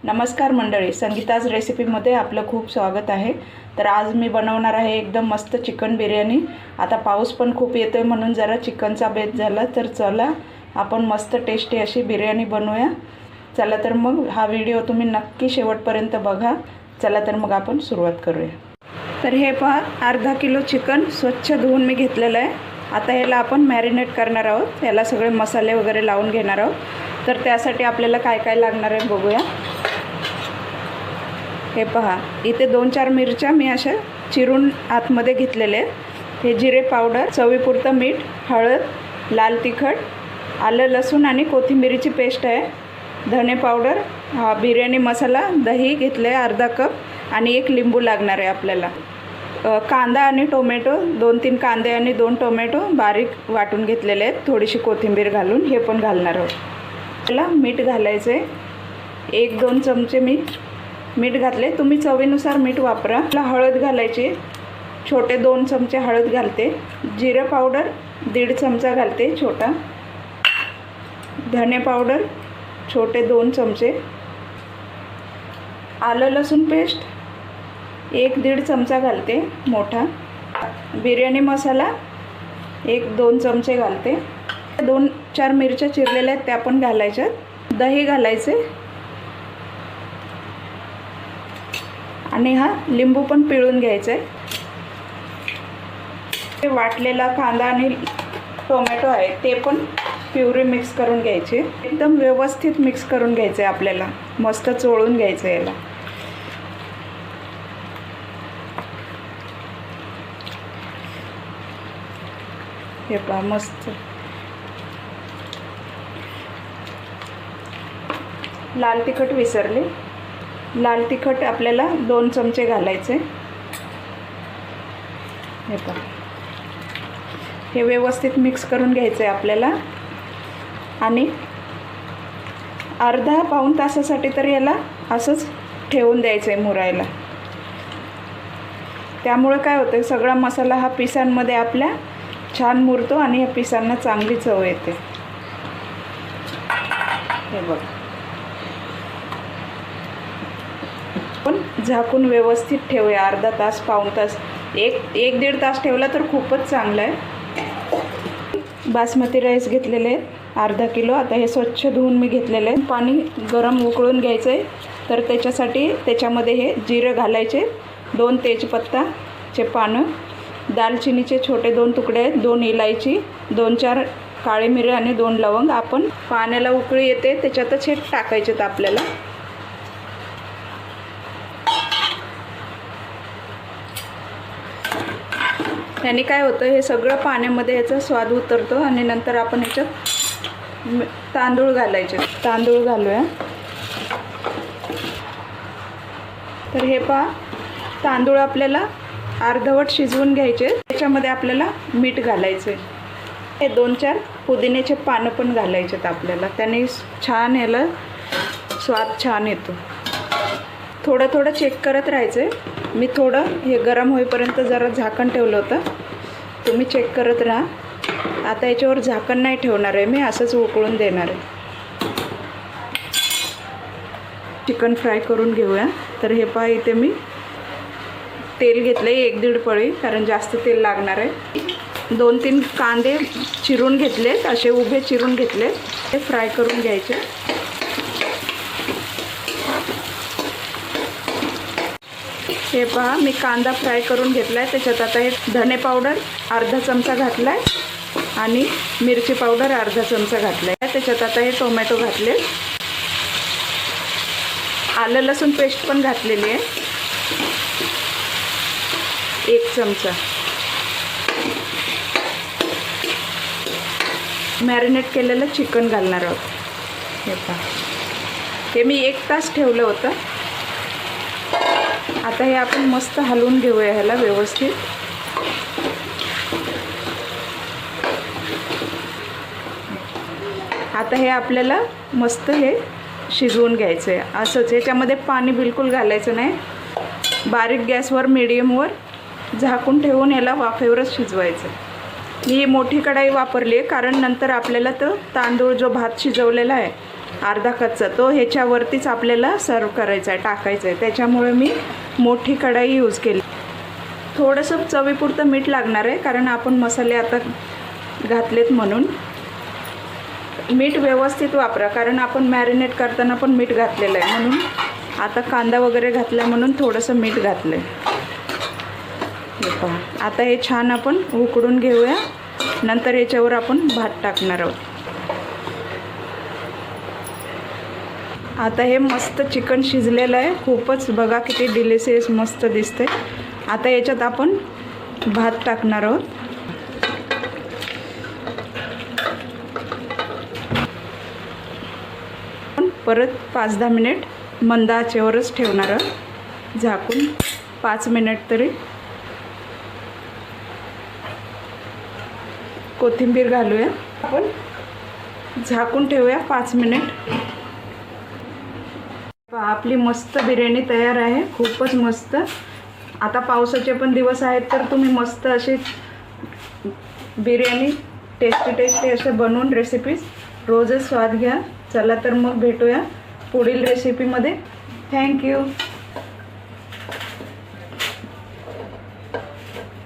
नमस्कार मंडळी, संगीताज रेसिपीमध्ये आपलं खूप स्वागत आहे। तर आज मी बनवणार आहे एकदम मस्त चिकन बिर्याणी। आता पाऊस पण खूप येतोय म्हणून जरा चिकनचा बेत झाला। तर चला आपण मस्त टेस्टी अशी बिर्याणी बनवूया। चला तर मग हा व्हिडिओ तुम्ही नक्की शेवटपर्यंत बघा। चला तर मग आपण सुरुवात करूया। तर हे पहा, अर्धा किलो चिकन स्वच्छ धुवून मी घेतलेलं आहे। आता याला आपण मॅरिनेट करणार आहोत। याला सगळे मसाले वगैरे लावून घेणार आहोत। तर त्यासाठी आपल्याला काय काय लागणार आहे बघूया। हे पहा, इथे 2-4 मिरच्या मी अशा चिरून आतमध्ये घेतलेले आहेत। हे जिरे पावडर, चवीपुरतं मीठ, हळद, लाल तिखट, आलं लसूण आणि कोथिंबीरीची पेस्ट आहे, धने पावडर, हा बिर्याणी मसाला, दही घेतले अर्धा कप आणि एक लिंबू लागणार आहे आपल्याला। कांदा आणि टोमॅटो, 2-3 कांदे आणि 2 टोमॅटो बारीक वाटून घेतलेले आहेत, थोडीशी कोथिंबीर घालून हे पण घालणार आहोत। त्याला मीठ घालायचं आहे, 1-2 चमचे मीठ घातले, तुम्ही चवीनुसार मीठ वापरा। हळद घालायची, छोटे 2 चमचे हळद घालते। जिरे पावडर 1.5 चमचा घालते छोटा, धने पावडर छोटे 2 चमचे, आलं लसूण पेस्ट 1-1.5 चमचा घालते मोठा, बिर्याणी मसाला 1-2 चमचे घालते, 2-4 मिरच्या चिरलेल्या आहेत त्या पण घालायच्या, दही घालायचे आणि हा लिंबू पण पिळून घ्यायचा आहे। वाटलेला कांदा आणि टोमॅटो आहे ते पण प्युरी मिक्स करून घ्यायचे, एकदम व्यवस्थित मिक्स करून घ्यायचे आहे आपल्याला, मस्त चोळून घ्यायचं याला। हे पहा मस्त। लाल तिखट विसरले, लाल तिखट आपल्याला 2 चमचे घालायचे। हे पहा, हे व्यवस्थित मिक्स करून घ्यायचं आहे आपल्याला आणि अर्धा-पाऊण तासासाठी तर याला असंच ठेवून द्यायचं आहे मुरायला। त्यामुळे काय होतं, सगळा मसाला हा पिसांमध्ये आपल्या छान मुरतो आणि या पिसांना चांगली चव येते। हे बघा, पण झाकून व्यवस्थित ठेवूया अर्धा तास, पाऊण तास, 1-1.5 तास ठेवला तर खूपच चांगलं आहे। बासमती राईस घेतलेले आहेत अर्धा किलो। आता हे स्वच्छ धुवून मी घेतलेले आहे। पाणी गरम उकळून घ्यायचं आहे, तर त्याच्यासाठी त्याच्यामध्ये हे जिरे घालायचे, 2 तेजपत्ताचे पानं, दालचिनीचे छोटे 2 तुकडे आहेत, 2 इलायची, 2-4 काळी मिरी आणि 2 लवंग। आपण पाण्याला उकळी येते त्याच्यातच हे टाकायचेत आपल्याला। याने काय होतं, हे सगळं पाण्यामध्ये याचा स्वाद उतरतो आणि नंतर आपण याच्यात तांदूळ घालायचे, तांदूळ घालूया। तर हे पहा, तांदूळ आपल्याला अर्धवट शिजवून घ्यायचे, त्याच्यामध्ये आपल्याला मीठ घालायचं आहे, हे 2-4 पुदिन्याचे पानं पण घालायचेत आपल्याला, त्याने छान याला स्वाद छान येतो। थोडं थोडं चेक करत राहायचं आहे। मी थोडं हे गरम होईपर्यंत जरा झाकण ठेवलं होतं, तुम्ही चेक करत राहा। आता याच्यावर झाकण नाही ठेवणार आहे मी, असंच उकळून देणार आहे। चिकन फ्राय करून घेऊया। तर हे पहा, इथे मी तेल घेतलं आहे 1-1.5 पळी, कारण जास्त तेल लागणार आहे। 2-3 कांदे चिरून घेतले, असे उभे चिरून घेतले, ते फ्राय करून घ्यायचे। हे पहा, मी कांदा फ्राय करून घेतला आहे, त्याच्यात आता हे धने पावडर अर्धा चमचा घातला आहे आणि मिरची पावडर अर्धा चमचा घातला आहे। त्याच्यात आता हे टोमॅटो घातले, आलं लसूण पेस्ट पण घातलेली आहे 1 चमचा, मॅरिनेट केलेलं चिकन घालणार आहोत। हे पहा, हे मी 1 तास ठेवलं होतं। आता हे आपण मस्त हलवून घेऊया ह्याला व्यवस्थित। आता हे आपल्याला मस्त हे शिजवून घ्यायचं आहे असंच, याच्यामध्ये पाणी बिलकुल घालायचं नाही। बारीक गॅसवर मीडियमवर झाकून ठेवून याला वाफेवरच शिजवायचं। मी मोठी कढाई वापरली आहे, कारण नंतर आपल्याला तो तांदूळ जो भात शिजवलेला आहे अर्धा कच्चा, तो ह्याच्यावरतीच आपल्याला सर्व करायचा आहे, टाकायचं आहे. त्याच्यामुळे मी मोठी कढाई यूज केली. थोडंसं चवीपुरतं मीठ लागणार आहे, कारण आपण मसाले आता घातलेत म्हणून. मीठ व्यवस्थित वापरा, कारण आपण मॅरिनेट करताना पण मीठ घातलेलं आहे. म्हणून आता कांदा वगैरे घातला म्हणून थोडंसं मीठ घातलं आहे. हे पहा, आता हे छान आपण उकडून घेऊया. नंतर याच्यावर आपण भात टाकणार आहोत. आता हे मस्त चिकन शिजलेलं आहे, खूपच बघा किती डिलिशियस मस्त दिसते. आता याच्यात आपण भात टाकणार आहोत. आपण परत 5-10 मिनिट मंद आचेवरच ठेवणार आहोत, झाकून 5 मिनिट तरी. कोथिंबीर घालूया, आपण झाकून ठेवूया 5 मिनिट. आपली मस्त बिर्याणी तयार आहे, खूपच मस्त. आता पावसाचे पण दिवस आहेत, तर तुम्ही मस्त अशी बिर्याणी टेस्टी असे बनवून रेसिपीज रोजच स्वाद घ्या. चला तर मग भेटूया पुढील रेसिपीमध्ये. थँक्यू.